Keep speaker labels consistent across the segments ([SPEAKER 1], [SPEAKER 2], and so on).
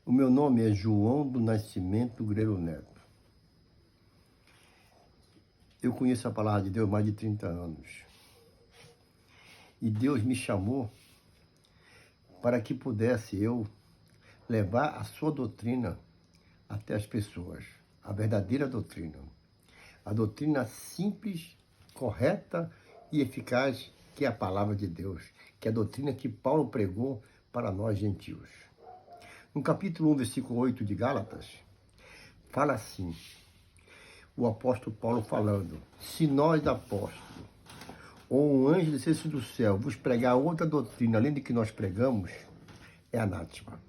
[SPEAKER 1] O meu nome é João do Nascimento Grelo Neto. Eu conheço a palavra de Deus há mais de 30 anos. E Deus me chamou para que pudesse eu levar a sua doutrina até as pessoas. A verdadeira doutrina. A doutrina simples, correta e eficaz, que é a palavra de Deus. Que é a doutrina que Paulo pregou para nós gentios. No capítulo 1, versículo 8 de Gálatas, fala assim, o apóstolo Paulo falando: se nós, apóstolos, ou um anjo descesse do céu, vos pregar outra doutrina, além de que nós pregamos, é anátema.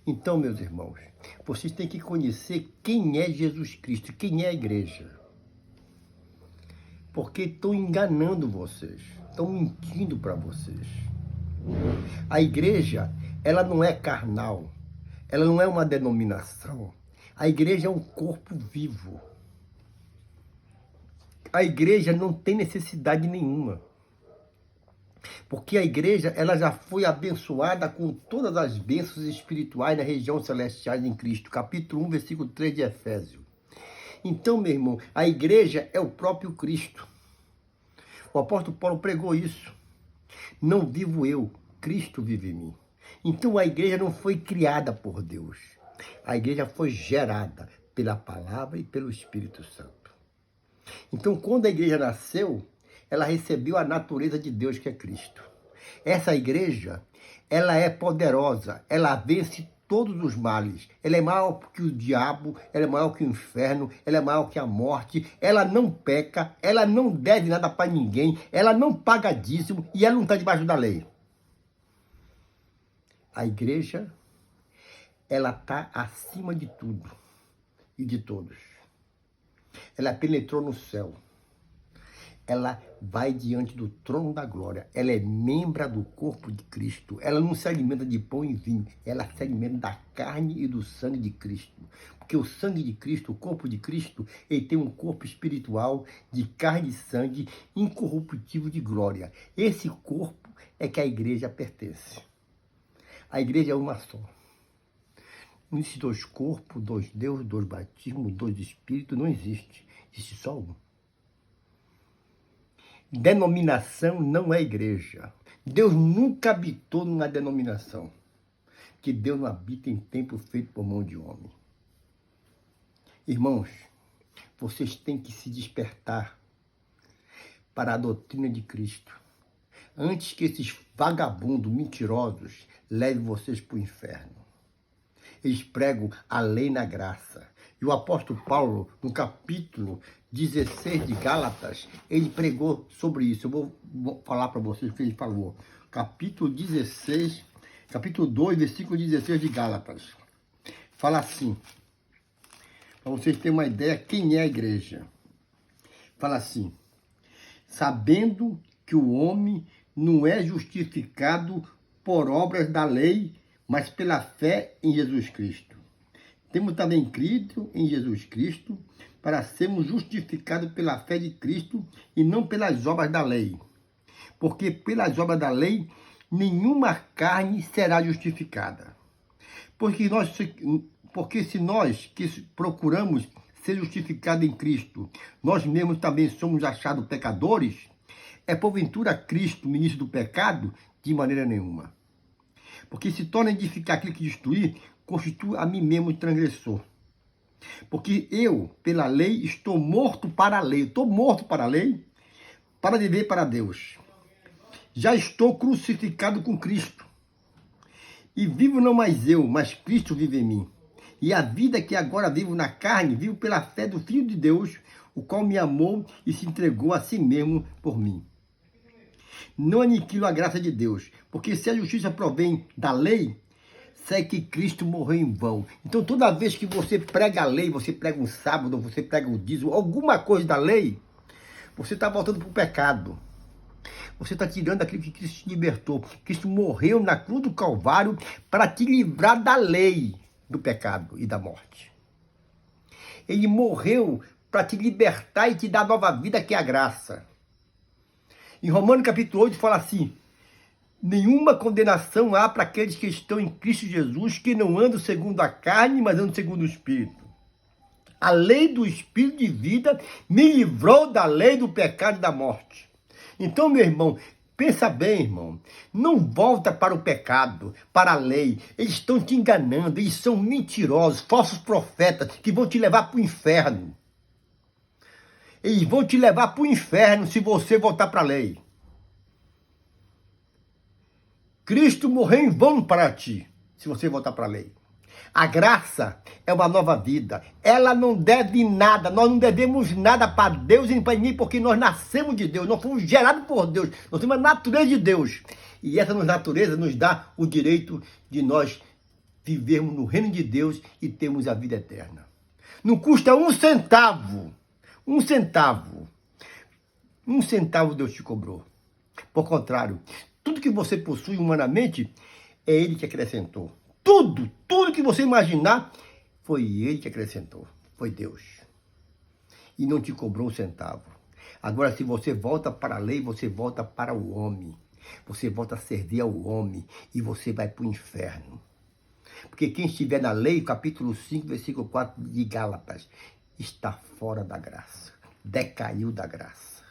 [SPEAKER 1] Então, meus irmãos, vocês têm que conhecer quem é Jesus Cristo, quem é a igreja. Porque estão enganando vocês, estão mentindo para vocês. A igreja, ela não é carnal, ela não é uma denominação. A igreja é um corpo vivo. A igreja não tem necessidade nenhuma. Porque a igreja, ela já foi abençoada com todas as bênçãos espirituais na região celestial em Cristo. Capítulo 1, versículo 3 de Efésios. Então, meu irmão, a igreja é o próprio Cristo. O apóstolo Paulo pregou isso. Não vivo eu, Cristo vive em mim. Então a igreja não foi criada por Deus. A igreja foi gerada pela palavra e pelo Espírito Santo. Então quando a igreja nasceu, ela recebeu a natureza de Deus, que é Cristo. Essa igreja, ela é poderosa, ela vence todos os males. Ela é maior que o diabo, ela é maior que o inferno, ela é maior que a morte. Ela não peca, ela não deve nada para ninguém, ela não paga dízimo e ela não está debaixo da lei. A igreja, ela está acima de tudo e de todos. Ela penetrou no céu. Ela vai diante do trono da glória. Ela é membro do corpo de Cristo. Ela não se alimenta de pão e vinho. Ela se alimenta da carne e do sangue de Cristo. Porque o sangue de Cristo, o corpo de Cristo, ele tem um corpo espiritual de carne e sangue incorruptível de glória. Esse corpo é que a igreja pertence. A igreja é uma só. Não existe dois corpos, dois deuses, dois batismos, dois espíritos. Não existe. Existe só um. Denominação não é igreja. Deus nunca habitou numa denominação. Que Deus não habita em templo feito por mão de homem. Irmãos, vocês têm que se despertar para a doutrina de Cristo. Antes que esses vagabundos mentirosos levem vocês para o inferno. Eles pregam a lei na graça. E o apóstolo Paulo, no capítulo 16 de Gálatas, ele pregou sobre isso. Eu vou falar para vocês o que ele falou. Capítulo 16, capítulo 2, versículo 16 de Gálatas. Fala assim, para vocês terem uma ideia quem é a igreja. Fala assim: sabendo que o homem não é justificado por obras da lei, mas pela fé em Jesus Cristo. Temos também crido em Jesus Cristo para sermos justificados pela fé de Cristo e não pelas obras da lei. Porque pelas obras da lei, nenhuma carne será justificada. Porque se nós que procuramos ser justificados em Cristo, nós mesmos também somos achados pecadores, é porventura Cristo, ministro do pecado? De maneira nenhuma. Porque se torna edificar aquilo que destruir, constitui a mim mesmo transgressor. Porque eu, pela lei, estou morto para a lei. Estou morto para a lei, para viver para Deus. Já estou crucificado com Cristo. E vivo não mais eu, mas Cristo vive em mim. E a vida que agora vivo na carne, vivo pela fé do Filho de Deus, o qual me amou e se entregou a si mesmo por mim. Não aniquilo a graça de Deus, porque se a justiça provém da lei, segue que Cristo morreu em vão. Então toda vez que você prega a lei, você prega um sábado, você prega um dízimo, alguma coisa da lei, você está voltando para o pecado. Você está tirando aquilo que Cristo te libertou. Cristo morreu na cruz do Calvário para te livrar da lei do pecado e da morte. Ele morreu para te libertar e te dar nova vida, que é a graça. Em Romanos capítulo 8 fala assim: Nenhuma condenação há para aqueles que estão em Cristo Jesus, que não andam segundo a carne, mas andam segundo o Espírito. A lei do Espírito de vida me livrou da lei do pecado e da morte. Então, meu irmão, pensa bem, irmão. Não volta para o pecado, para a lei. Eles estão te enganando, eles são mentirosos, falsos profetas, que vão te levar para o inferno. Eles vão te levar para o inferno se você voltar para a lei. Cristo morreu em vão para ti, se você voltar para a lei. A graça é uma nova vida. Ela não deve nada. Nós não devemos nada para Deus e para mim, porque nós nascemos de Deus. Nós fomos gerados por Deus. Nós temos a natureza de Deus. E essa natureza nos dá o direito de nós vivermos no reino de Deus e termos a vida eterna. Não custa um centavo. Um centavo. Um centavo Deus te cobrou. Por contrário, tudo que você possui humanamente, é Ele que acrescentou. Tudo que você imaginar, foi Ele que acrescentou. Foi Deus. E não te cobrou um centavo. Agora, se você volta para a lei, você volta para o homem. Você volta a servir ao homem. E você vai para o inferno. Porque quem estiver na lei, capítulo 5, versículo 4 de Gálatas, está fora da graça. Decaiu da graça.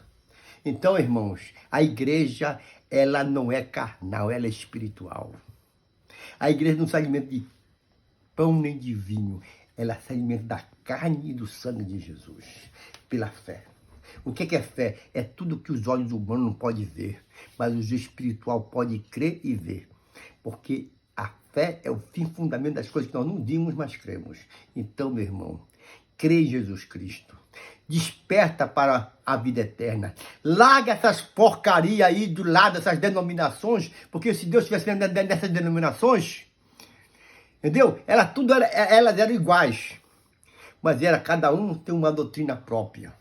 [SPEAKER 1] Então, irmãos, a igreja, ela não é carnal, ela é espiritual. A igreja não se alimenta de pão nem de vinho. Ela se alimenta da carne e do sangue de Jesus, pela fé. O que é fé? É tudo que os olhos humanos não podem ver, mas o espiritual pode crer e ver. Porque a fé é o fim fundamento das coisas que nós não vimos, mas cremos. Então, meu irmão, crê em Jesus Cristo. Desperta para a vida eterna. Larga essas porcarias aí do lado dessas denominações, porque se Deus estivesse nessas denominações, entendeu? Elas eram iguais, mas cada um tem uma doutrina própria,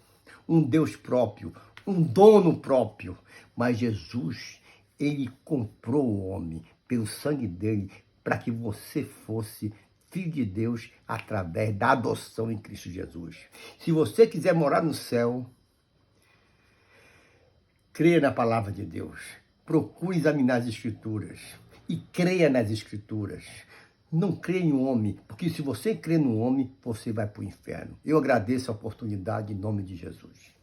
[SPEAKER 1] um Deus próprio, um dono próprio. Mas Jesus, Ele comprou o homem pelo sangue dele para que você fosse filho de Deus através da adoção em Cristo Jesus. Se você quiser morar no céu, creia na palavra de Deus. Procure examinar as Escrituras e creia nas Escrituras. Não creia em homem, porque se você crê no homem, você vai para o inferno. Eu agradeço a oportunidade em nome de Jesus.